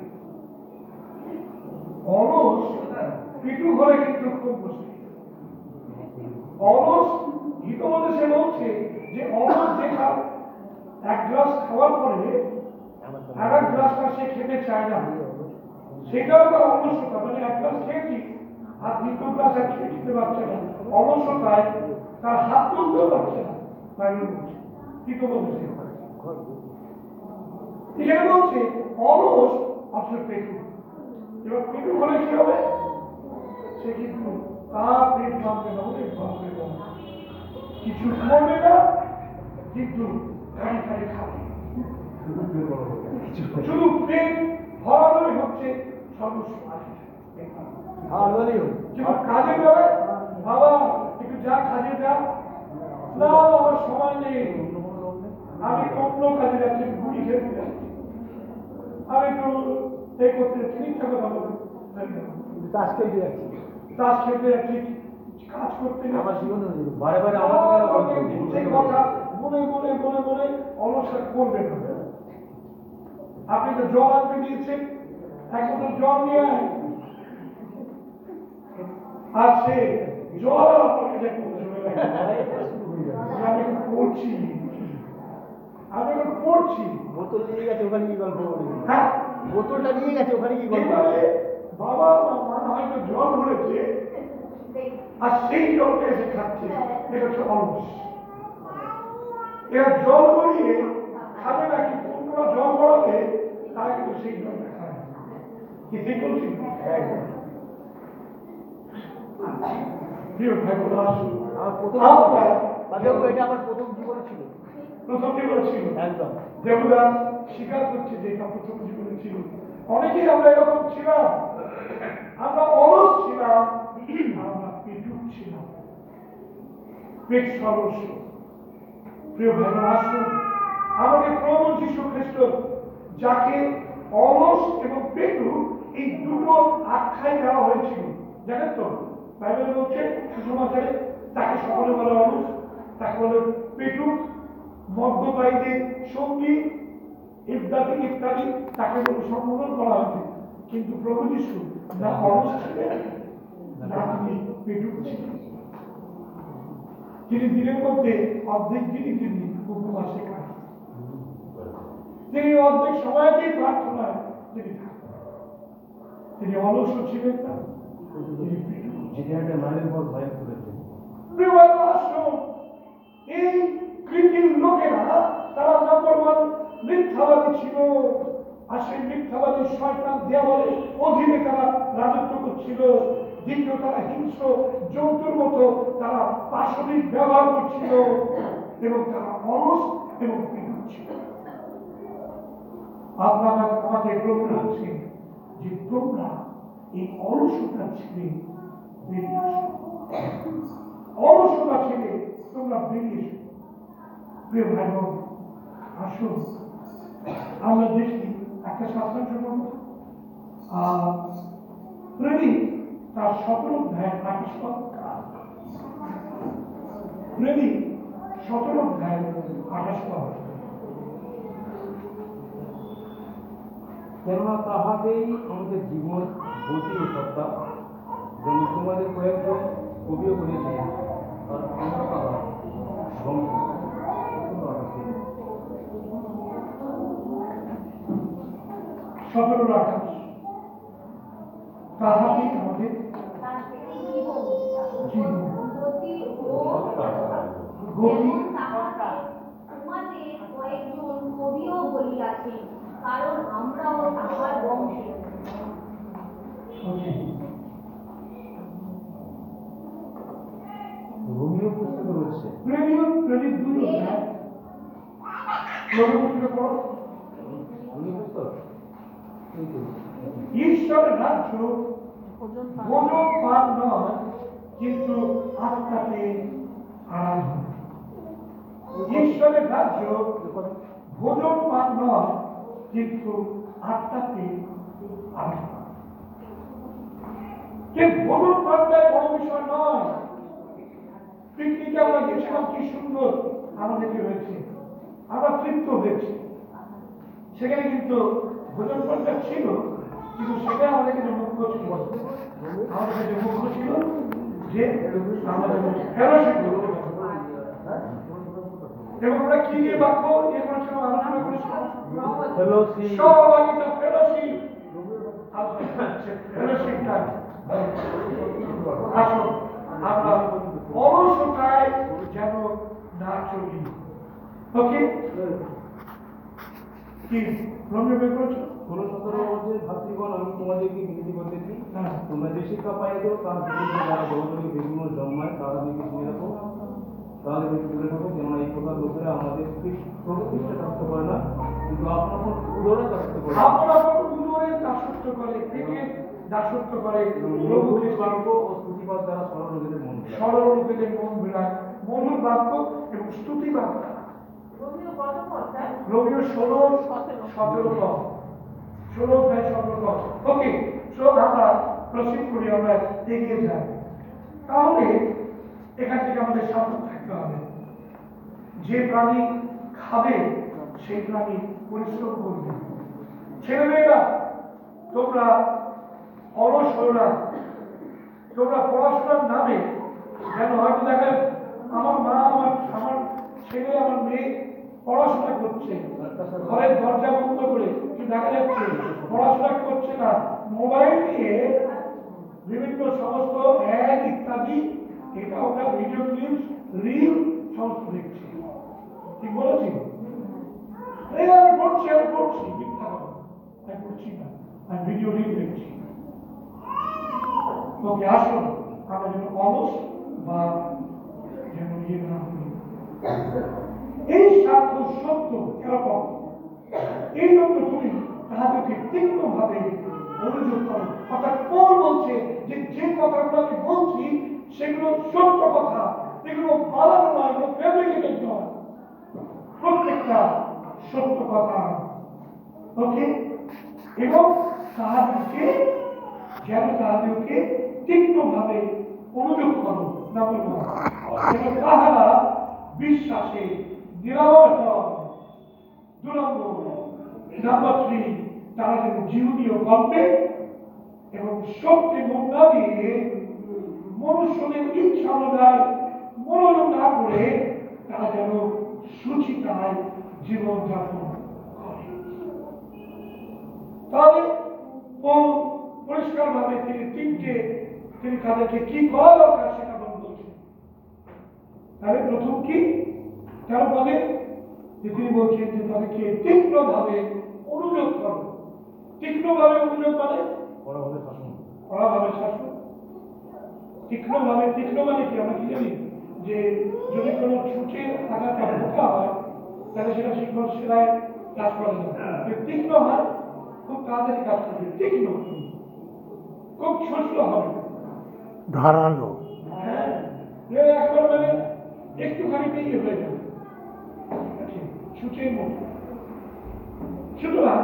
[SPEAKER 2] অলস পেটু হলে কিন্তু খুব মুশকিল। অলস হিতোপদেশে বলছে যে অলস যে এক গ্লাস খাওয়ার পরে আর এক গ্লাসটা সে খেতে চায় না, সেটাও তার অলসতা। মানে এক গ্লাস খেয়েছি আর দ্বিতীয় গ্লাস আর খেতে পারছে না, অলসতায় তার হাত তুলতেও পারছে না। তাই বলছে হিতোপদেশে, এখানে বলছে অলস অথচ পেটু। এবার পেটু হলে কি হবে? সে কিন্তু তার পেট ভাববে না, অনেক ভাববে না, কিছু করবে না, কিন্তু গাড়ি গাড়ি খাবে, শুধু পেট ভরানোই হচ্ছে সর্বস্ব। কিন্তু কাজে যাবে, বাবা একটু যা কাজে যা, না আমার সময় নেই, আমি অন্য কাজে যাচ্ছি, ঘুরি খেতে যাচ্ছি, আমি একটু এই করতে যাচ্ছি, মিথ্যা কথা বলবো,
[SPEAKER 1] তাস খেলতে যাচ্ছি,
[SPEAKER 2] তাস খেলতে যাচ্ছি, কাজ করতে
[SPEAKER 1] আমার জীবনে
[SPEAKER 4] বারে বারে
[SPEAKER 2] সেই কথা বলে বলে বলে বলে অলসতা করবে না। আপনি তো জল আনতে দিয়েছেন, এখন তো জল নিয়ে আয়, আর সে জল আপনাকে যে আমি পড়ছি, আমি এখন পড়ছি,
[SPEAKER 1] বোতল নিয়ে গেছে, ওখানে কি গল্প করি?
[SPEAKER 2] হ্যাঁ
[SPEAKER 1] বোতলটা নিয়ে গেছে, ওখানে কি গল্প?
[SPEAKER 2] এবারে বাবা বা মা হয়তো জল ভরেছে আর সেই জলটা এসে খাচ্ছে, এটা হচ্ছে অলস। এরা জল ভরিয়ে খাবে না, কিন্তু অন্যরা জল ভরাবে তারা কিন্তু সেই জলটা খায়। কি ঠিক বলছি? প্রিয় ভাই বোনেরা, আসুন
[SPEAKER 1] আমার প্রথম এটা আমার প্রথম জীবনে ছিল,
[SPEAKER 2] প্রথম জীবনে ছিল
[SPEAKER 1] একদম।
[SPEAKER 2] দেবদাস স্বীকার করছে যে এটা প্রথম জীবনে ছিল। অনেকেই আমরা এরকম ছিলাম, আমরা অলস ছিলাম, আমরা পেটুক ছিলাম, পেট সর্বস্ব। প্রিয় ভাই আসুন আমাদের প্রভু যীশু খ্রিস্ট, যাকে অলস এবং পেটু এই দুটো আখ্যায় দেওয়া হয়েছিল, জানেন তো? বাইবেল বলছে সুসমাচারে তাকে সকলে বলে অলস, তাকে বলে পেটুক, মদ্যপায়ীদের সঙ্গী ইত্যাদি ইত্যাদি তাকে বলে সম্বোধন করা হয়েছে। কিন্তু প্রভু যীশু না অলস ছিলেন, না তিনি পেটুক ছিলেন। তিনি দিনের মধ্যে অর্ধেক দিনই তিনি উপবাসে কাটান, তিনি অর্ধেক সময়তেই প্রার্থনায় তিনি থাকেন। তিনি অলস ছিলেন না, তিনি পেটুক।
[SPEAKER 4] যেখানে নারীর পর ভয় করেছে
[SPEAKER 2] প্রিয় আসুন, এই পৃথিবীর লোকেরা তারা নম্বর ওয়ান মিথ্যাবাদী ছিল, আর সেই মিথ্যাবাদী শয়তান দেওয়ালের অধীনে তারা রাজত্ব করছিল। দ্বিতীয়, তারা হিংস্র জন্তুর মতো তারা পাশবিক ব্যবহার করছিল এবং তারা অলস এবং বিনয়ী ছিল। আপনারা আমাদের প্রভু বলছেন যে তোমরা এই অলসতা ছেড়ে বেরিয়ে আসো, অলসতা ছেড়ে তোমরা বেরিয়ে এসো। প্রিয় ভাই বোন, আসুন আমরা দেখি একটা শাস্ত্রাংশ পড়ব। প্রেমিক তার 17 অধ্যায় 28 পদ, প্রেমিক 17 অধ্যায় 28 পদ।
[SPEAKER 4] কেননা তাহাতেই আমাদের জীবন, গতি ও সত্তা, যেমন তোমাদের কয়েকজন কবিও করেছে, আর আমরা তাহা বংশ।
[SPEAKER 2] 17-28 তাহাতেই আমাদের জীবন,
[SPEAKER 7] গতি ও
[SPEAKER 2] গতি।
[SPEAKER 7] যেমন তাহাতে তোমাদের কয়েকজন কবিও বলিয়াছেন, কারণ আমরাও তাহার বংশের।
[SPEAKER 4] রোমিও পুস্তকে রয়েছে
[SPEAKER 2] প্রেমিক 2 অধ্যায় রোমিও পড়ো।
[SPEAKER 4] রোমিও পুস্তক
[SPEAKER 2] ঈশ্বরের রাজ্য ভোজন পান নয়, কিন্তু আত্মাতে আরাধনা। ঈশ্বরের রাজ্য ভোজন পান নয়, কিন্তু আত্মাতে আরাধনা। যে ভোজন পানটাই বড় বিষয় নয়। পিকনিকে আমরা গেছিলাম, কি সুন্দর আমাদেরকে হয়েছে, আমরা তৃপ্ত হয়েছি। সেখানে কিন্তু ভোজন পানটা ছিল, কিন্তু সেটা আমাদের কাছে মুখ্য ছিল। আমাদের কাছে মুখ্য ছিল যে আমাদের ফেলোশিপ করতে হবে। এবং আমরা কি নিয়ে বাক্য ইয়ে করেছিলাম, আলোচনা করেছিলাম, সহভাগিতা, ফেলোশিপ। ফেলোশিপটা আসুন আমরা অলসতায় যেন না চলি। ওকে, কি রোমিও বের করেছো?
[SPEAKER 4] 16-17 বলছে, ভাতৃগণ, আমি তোমাদেরকে বিনতি করতেছি, তোমরা যে শিক্ষা পাইবে তার বিরুদ্ধে যারা দলদলে বিভিন্ন জন্মায় তারা দিকে শুনে রাখো, তাহলে দূরে থাকো। কেননা এই প্রকার লোকেরা আমাদের প্রতিষ্ঠা থাকতে পারে না, কিন্তু আপনার উদরে থাকতে পারে।
[SPEAKER 2] আপনারা উদরে দাসত্ব করে, থেকে দাসত্ব করে প্রভুকে
[SPEAKER 4] বাক্য ও স্তুতিপাঠ দ্বারা সরল লোকেদের মন বিলায়।
[SPEAKER 2] সরল লোকেদের মন বিলায়, মধুর বাক্য এবং স্তুতি বাক্য।
[SPEAKER 5] রোমিও কত পড়ছে?
[SPEAKER 2] রোমিও 16-17 16-17। ওকে, সো আমরা প্রসিড করি, আমরা এগিয়ে যাই। তাহলে এখান থেকে আমাদের সাবধান থাকতে হবে। যে প্রাণী খাবে সেই প্রাণী পরিশ্রম করবে। ছেলেমেয়েরা, তোমরা অলস হও না। তোমরা পড়াশোনার নামে যেন হয়তো দেখে আমার মা, আমার ছেলে, আমার মেয়ে পড়াশোনা করছে, ঘরের দরজা বন্ধ করে, কি দেখা যাচ্ছে পড়াশোনা করছে না, মোবাইল নিয়ে বিভিন্ন সমস্ত অ্যাড ইত্যাদি, এটা ওটা ভিডিও ক্লিপস, রিল সমস্ত দেখছে। ঠিক বলেছি? আমি পড়ছি মিথ্যা কথা, আমি পড়ছি না, আমি ভিডিও রিল দেখছি। ওকে, আসুন আমরা যেন অলস বা যেন ইয়ে না হই। এই সাক্ষ্য সত্য এরকম, এই জন্য তুমি তাহাদেরকে তীক্ষ্ণভাবে মনোযোগ করো। অর্থাৎ পৌল বলছে যে যে কথাগুলো আমি বলছি সেগুলো সত্য কথা, এগুলো বানানো নয়, এগুলো ফেব্রিকেটেড নয়, প্রত্যেকটা সত্য কথা। ওকে, এবং তাহাদেরকে যেন তাহাদেরকে তীক্ষ্ণভাবে অনুযোগ করো। নাম্বার 1, তাহারা বিশ্বাসে নিরাময় হয়। 2 নম্বর, নাম্বার 3, তারা যেন জীবনীয় গল্পে এবং সত্যে মন না দিয়ে মনুষ্যদের ইচ্ছা অনুযায়ী মনোযোগ না করে তারা যেন সুচিতায় জীবনযাপন করে। তাহলে পরিষ্কার ভাবে তিনি তাদেরকে কি করা দরকার সেটা বলছেন। তাহলে প্রথম কি 13 পদে যে তিনি বলছেন যে তাদেরকে তীক্ষ্ণভাবে অনুযোগ করো। তীক্ষ্ণভাবে অনুযোগ মানে
[SPEAKER 4] কড়াভাবে শাসন।
[SPEAKER 2] কড়াভাবে শাসন। তীক্ষ্ণ মানে কি আমরা কি জানি যে যদি কোনো ছুটির আঘাতটা বোকা হয় তাহলে সেটা শিক্ষক সেলায় কাজ করে না। তীক্ষ্ণ হয় খুব তাড়াতাড়ি কাজ করবে, তীক্ষ্ণ খুব ছোট হবে,
[SPEAKER 1] ধারালো।
[SPEAKER 2] হ্যাঁ একবার মানে একটুখানি ইয়ে হয়ে যাবে ছুটির মতো। সুতরাং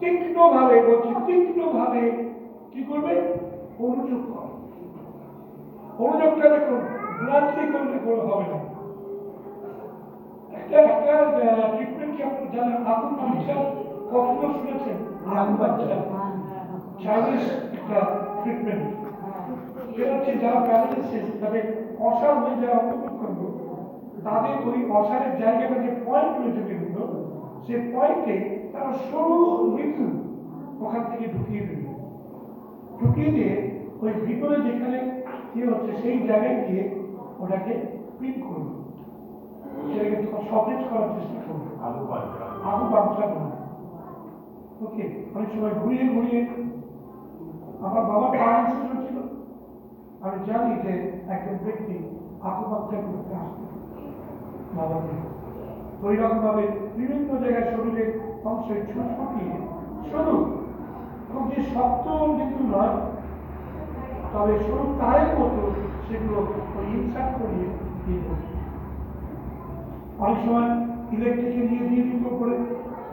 [SPEAKER 2] তীক্ষ্ণভাবে বলছি, তীক্ষ্ণভাবে কি করবে? অনুযোগ করো। অনুযোগটা দেখুন ব্লান্টলি করলে কোনো হবে না। একটা ট্রিটমেন্ট কি আপনি জানেন? আগুন পাংচার কখনো শুনেছেন? আগুন পাংচার চাইনিজ একটা ট্রিটমেন্ট। এটা হচ্ছে যারা প্যারালাইসিস তাদের অসার হয়ে যাওয়া অঙ্গপ্রত্যঙ্গ, তাদের ওই অসারের জায়গাটা যে পয়েন্ট রয়েছে বিভিন্ন, সেই পয়েন্টে তারা সরু ঋতু ওখান থেকে ঢুকিয়ে দেবে। ঢুকিয়ে দিয়ে ওই ভিতরে যেখানে কি হচ্ছে সেই জায়গায় গিয়ে ওটাকে পিন করবে, সেটাকে সতেজ করার চেষ্টা করবে। আলু পাংচার না। ওকে, অনেক সময় ঘুরিয়ে ঘুরিয়ে আমার বাবা প্যারালাইসিস হয়েছিল। আমি জানি যে একজন ব্যক্তি আকুপাংচার করতে আসবে বাবাকে, ওই রকম ভাবে বিভিন্ন জায়গায় শরীরের অংশে ছুটফুটিয়ে শুধু খুব যে শক্ত কিন্তু নয়, তবে সরু তারের মতো সেগুলো ওই ইনসার্ট করিয়ে দিয়ে দেবে। অনেক সময় ইলেকট্রিকে দিয়ে দিত করে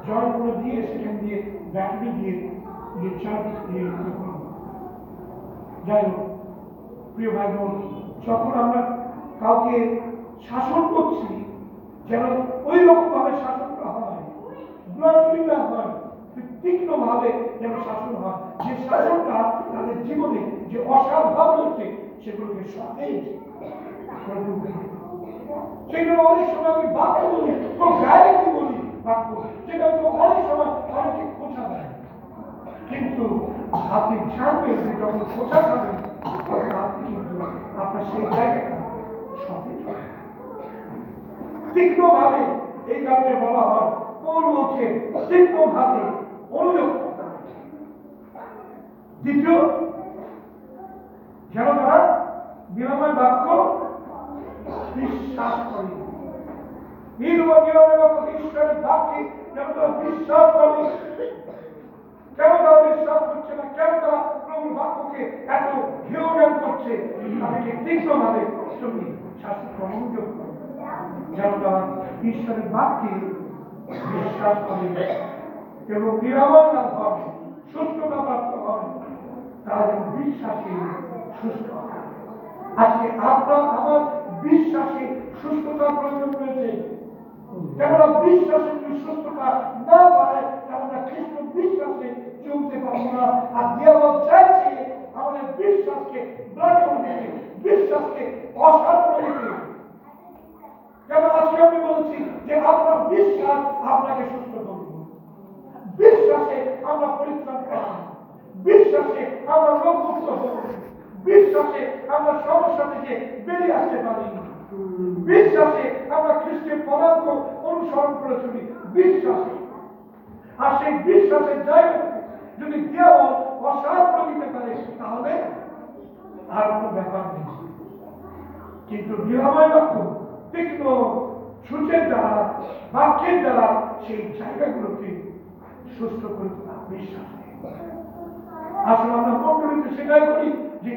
[SPEAKER 2] জল করে দিয়ে সেখান দিয়ে ব্যাটারি দিয়ে চার্জ দিয়ে যাই হোক প্রিয় ভাই বোন, যখন আমরা কাউকে শাসন করছি যেন ওই রকম ভাবে শাসনটা হয়, ব্লান্টলি না হয়, তীক্ষ্ণভাবে যেন শাসন হয়, যে শাসনটা তাদের জীবনে যে অস্বাভাব রয়েছে সেগুলোকে সতেজ করে তুলতে হবে। সেগুলো অনেক সময় আমি বাক্য বলি, খুব ডাইরেক্টলি বলি বাক্য, যেটা তো অনেক সময় অনেকে খোঁচা দেয়, কিন্তু আপনি জানবেন যে যখন খোঁচা খাবেন তখন আপনি কিন্তু আপনার সেই জায়গাটা সতেজ হবে। তীক্ষ্ণভাবে এই কারণে বলা হয়, কোন বলছে তীক্ষ্ণভাবে অনুযোগ করতে হবে। দ্বিতীয়, যেন তারা নিরাময় বাক্য বিশ্বাস করে। নিরাময় বাক্য ঈশ্বরের বাক্যে যেন তারা বিশ্বাস করে। কেন তারা বিশ্বাস করছে না? কেন তারা প্রভুর বাক্যকে এত ঘৃণা করছে? তাদেরকে তীক্ষ্ণভাবে তুমি শাস্তি অনুযোগ করো, যেন তারা ঈশ্বরের বাক্যে বিশ্বাস করে এবং নিরাময় লাভ হবে, সুস্থতা প্রাপ্ত হবে। তারা যেন বিশ্বাসে সুস্থ হয়। আজকে আপনার আমার বিশ্বাসে সুস্থতার প্রয়োজন রয়েছে। কেননা বিশ্বাসে যদি সুস্থতা না পায় তাহলে আমরা খ্রিস্ট বিশ্বাসে চলতে পারবো না। আর দিয়াবল চাইছে আমাদের বিশ্বাসকে ব্লক করে দিতে, বিশ্বাসকে অসার করে দিতে। কেন আজকে আমি বলছি যে আপনার বিশ্বাস আপনাকে সুস্থ করবে, বিশ্বাসে আমরা পরিত্রাণ পাবো, বিশ্বাসে আমরা রোগমুক্ত হব, বিশ্বাসে আমরা সমস্যা থেকে বেরিয়ে আসতে পারি, বিশ্বাসে আমরা খ্রিস্টের পদাঙ্ক অনুসরণ করে চলি, বিশ্বাসে। আর সেই বিশ্বাসের জায়গাতে যদি দিয়াবল অসার করে দিতে পারে তাহলে আর কোনো ব্যাপার নেই। কিন্তু নিরাময় বাক্য তীক্ষ্ণ সূচের দ্বারা বাক্যের দ্বারা সেই জায়গাগুলোকে সুস্থ করে তোলা বিশ্বাস। আসলে আমরা মন্ডলীতে সেটাই করি যে